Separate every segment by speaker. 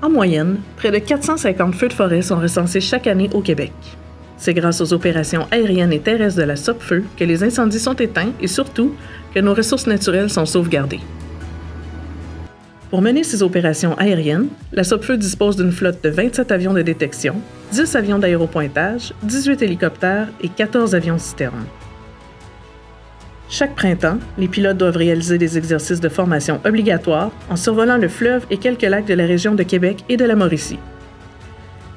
Speaker 1: En moyenne, près de 450 feux de forêt sont recensés chaque année au Québec. C'est grâce aux opérations aériennes et terrestres de la SOPFEU que les incendies sont éteints et surtout que nos ressources naturelles sont sauvegardées. Pour mener ces opérations aériennes, la SOPFEU dispose d'une flotte de 27 avions de détection, 10 avions d'aéropointage, 18 hélicoptères et 14 avions citernes. Chaque printemps, les pilotes doivent réaliser des exercices de formation obligatoires en survolant le fleuve et quelques lacs de la région de Québec et de la Mauricie.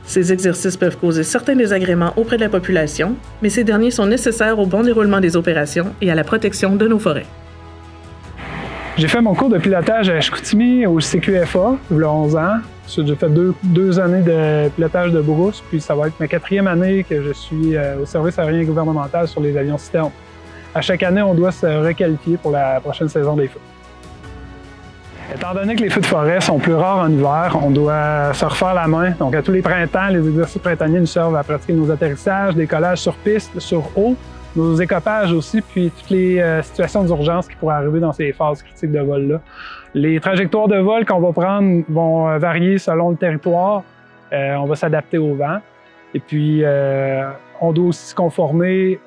Speaker 1: Ces exercices peuvent causer certains désagréments auprès de la population, mais ces derniers sont nécessaires au bon déroulement des opérations et à la protection de nos forêts.
Speaker 2: J'ai fait mon cours de pilotage à Chicoutimi au CQFA, il y a 11 ans. J'ai fait deux années de pilotage de brousse, puis ça va être ma 4e année que je suis au service aérien gouvernemental sur les avions citernes. À chaque année, on doit se requalifier pour la prochaine saison des feux. Étant donné que les feux de forêt sont plus rares en hiver, on doit se refaire la main. Donc, à tous les printemps, les exercices printaniers nous servent à pratiquer nos atterrissages, décollages sur piste, sur eau, nos écopages aussi, puis toutes les situations d'urgence qui pourraient arriver dans ces phases critiques de vol-là. Les trajectoires de vol qu'on va prendre vont varier selon le territoire. On va s'adapter au vent. Et puis, on doit aussi se conformer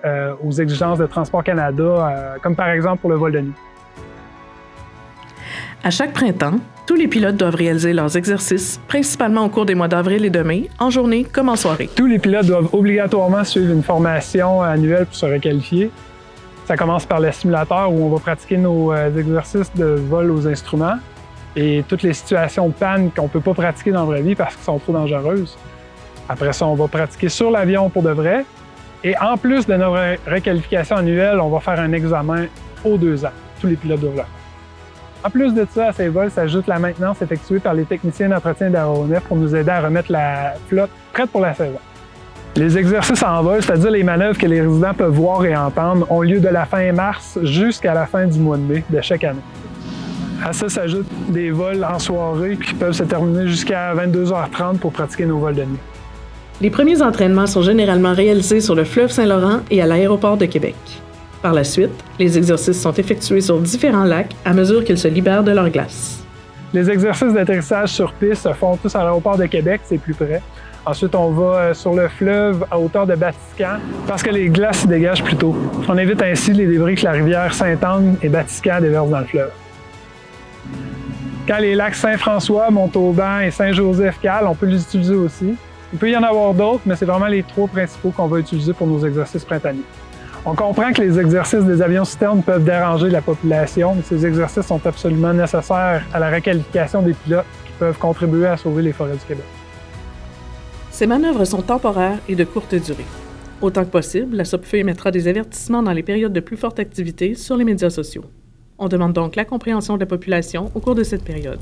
Speaker 2: aux exigences de Transport Canada, comme par exemple pour le vol de nuit.
Speaker 1: À chaque printemps, tous les pilotes doivent réaliser leurs exercices, principalement au cours des mois d'avril et de mai, en journée comme en soirée.
Speaker 2: Tous les pilotes doivent obligatoirement suivre une formation annuelle pour se requalifier. Ça commence par le simulateur où on va pratiquer nos exercices de vol aux instruments et toutes les situations de panne qu'on ne peut pas pratiquer dans la vraie vie parce qu'elles sont trop dangereuses. Après ça, on va pratiquer sur l'avion pour de vrai. Et en plus de notre requalification annuelle, on va faire un examen aux 2 ans. Tous les pilotes doivent le faire. En plus de ça, à ces vols s'ajoute la maintenance effectuée par les techniciens d'entretien d'aéronefs pour nous aider à remettre la flotte prête pour la saison. Les exercices en vol, c'est-à-dire les manœuvres que les résidents peuvent voir et entendre, ont lieu de la fin mars jusqu'à la fin du mois de mai de chaque année. À ça s'ajoutent des vols en soirée qui peuvent se terminer jusqu'à 22h30 pour pratiquer nos vols de nuit.
Speaker 1: Les premiers entraînements sont généralement réalisés sur le fleuve Saint-Laurent et à l'aéroport de Québec. Par la suite, les exercices sont effectués sur différents lacs à mesure qu'ils se libèrent de leur glace.
Speaker 2: Les exercices d'atterrissage sur piste se font tous à l'aéroport de Québec, c'est plus près. Ensuite, on va sur le fleuve à hauteur de Batiscan parce que les glaces se dégagent plus tôt. On évite ainsi les débris que la rivière Sainte-Anne et Batiscan déversent dans le fleuve. Quand les lacs Saint-François, Montauban et Saint-Joseph-Cal, on peut les utiliser aussi. Il peut y en avoir d'autres, mais c'est vraiment les 3 principaux qu'on va utiliser pour nos exercices printaniers. On comprend que les exercices des avions citernes peuvent déranger la population, mais ces exercices sont absolument nécessaires à la requalification des pilotes qui peuvent contribuer à sauver les forêts du Québec.
Speaker 1: Ces manœuvres sont temporaires et de courte durée. Autant que possible, la SOPFEU émettra des avertissements dans les périodes de plus forte activité sur les médias sociaux. On demande donc la compréhension de la population au cours de cette période.